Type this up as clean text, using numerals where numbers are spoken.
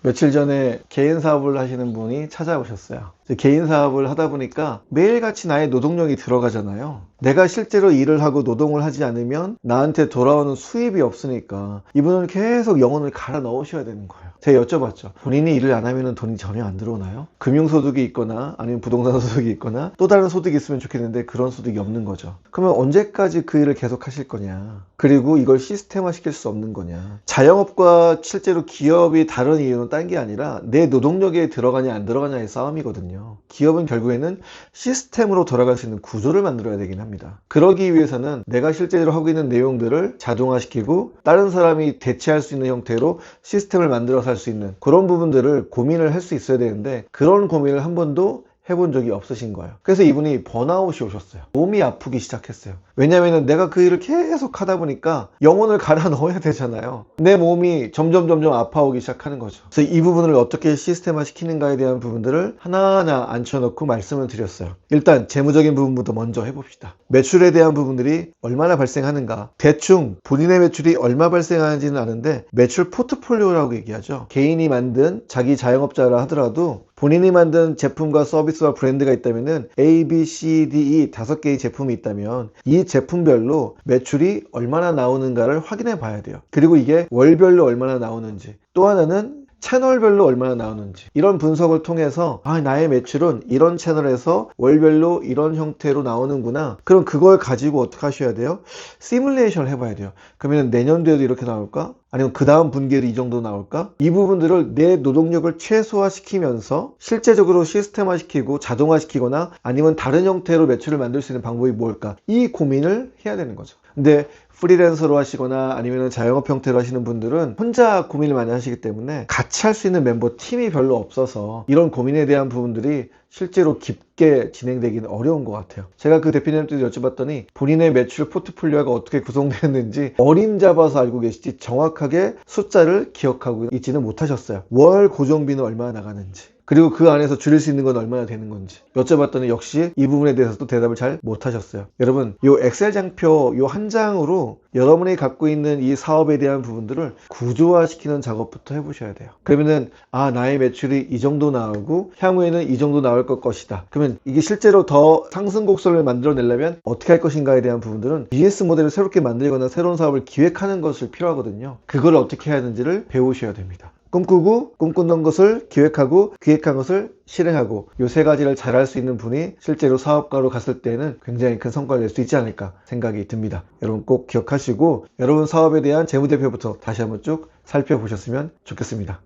며칠 전에 개인 사업을 하시는 분이 찾아오셨어요. 개인 사업을 하다 보니까 매일같이 나의 노동력이 들어가잖아요. 내가 실제로 일을 하고 노동을 하지 않으면 나한테 돌아오는 수입이 없으니까 이분은 계속 영혼을 갈아 넣으셔야 되는 거예요. 제가 여쭤봤죠. 본인이 일을 안 하면 돈이 전혀 안 들어오나요? 금융소득이 있거나 아니면 부동산 소득이 있거나 또 다른 소득이 있으면 좋겠는데 그런 소득이 없는 거죠. 그러면 언제까지 그 일을 계속 하실 거냐? 그리고 이걸 시스템화 시킬 수 없는 거냐? 자영업과 실제로 기업이 다른 이유는 딴 게 아니라 내 노동력에 들어가냐 안 들어가냐의 싸움이거든요. 기업은 결국에는 시스템으로 돌아갈 수 있는 구조를 만들어야 되긴 합니다. 그러기 위해서는 내가 실제로 하고 있는 내용들을 자동화시키고 다른 사람이 대체할 수 있는 형태로 시스템을 만들어서 할 수 있는 그런 부분들을 고민을 할 수 있어야 되는데 그런 고민을 한 번도 해본 적이 없으신 거예요. 그래서 이분이 번아웃이 오셨어요. 몸이 아프기 시작했어요. 왜냐면은 내가 그 일을 계속 하다 보니까 영혼을 갈아 넣어야 되잖아요. 내 몸이 점점 아파오기 시작하는 거죠. 그래서 이 부분을 어떻게 시스템화 시키는가에 대한 부분들을 하나하나 앉혀놓고 말씀을 드렸어요. 일단 재무적인 부분부터 먼저 해봅시다. 매출에 대한 부분들이 얼마나 발생하는가. 대충 본인의 매출이 얼마 발생하는지는 아는데 매출 포트폴리오라고 얘기하죠. 개인이 만든 자기 자영업자라 하더라도 본인이 만든 제품과 서비스와 브랜드가 있다면은 A, B, C, D, E 5개의 제품이 있다면 이 제품별로 매출이 얼마나 나오는가를 확인해 봐야 돼요. 그리고 이게 월별로 얼마나 나오는지. 또 하나는 채널별로 얼마나 나오는지 이런 분석을 통해서 나의 매출은 이런 채널에서 월별로 이런 형태로 나오는구나. 그럼 그걸 가지고 어떻게 하셔야 돼요? 시뮬레이션을 해봐야 돼요. 그러면 내년도에도 이렇게 나올까? 아니면 그 다음 분기에도 이 정도 나올까? 이 부분들을 내 노동력을 최소화시키면서 실제적으로 시스템화시키고 자동화시키거나 아니면 다른 형태로 매출을 만들 수 있는 방법이 뭘까? 이 고민을 해야 되는 거죠. 근데 프리랜서로 하시거나 아니면 자영업 형태로 하시는 분들은 혼자 고민을 많이 하시기 때문에 같이 할 수 있는 멤버 팀이 별로 없어서 이런 고민에 대한 부분들이 실제로 깊게 진행되기는 어려운 것 같아요. 제가 그 대표님한테 여쭤봤더니 본인의 매출 포트폴리오가 어떻게 구성되었는지 어림잡아서 알고 계시지 정확하게 숫자를 기억하고 있지는 못하셨어요. 월 고정비는 얼마나 나가는지 그리고 그 안에서 줄일 수 있는 건 얼마나 되는 건지 여쭤봤더니 역시 이 부분에 대해서도 대답을 잘 못하셨어요. 여러분, 이 엑셀 장표 이 한 장으로 여러분이 갖고 있는 이 사업에 대한 부분들을 구조화시키는 작업부터 해보셔야 돼요. 그러면은 나의 매출이 이 정도 나오고 향후에는 이 정도 나올 것이다. 그러면 이게 실제로 더 상승 곡선을 만들어내려면 어떻게 할 것인가에 대한 부분들은 비즈니스 모델을 새롭게 만들거나 새로운 사업을 기획하는 것을 필요하거든요. 그걸 어떻게 해야 하는지를 배우셔야 됩니다. 꿈꾸고 꿈꾸는 것을 기획하고 기획한 것을 실행하고 이 세 가지를 잘할 수 있는 분이 실제로 사업가로 갔을 때는 굉장히 큰 성과를 낼 수 있지 않을까 생각이 듭니다. 여러분 꼭 기억하시고 여러분 사업에 대한 재무대표부터 다시 한번 쭉 살펴보셨으면 좋겠습니다.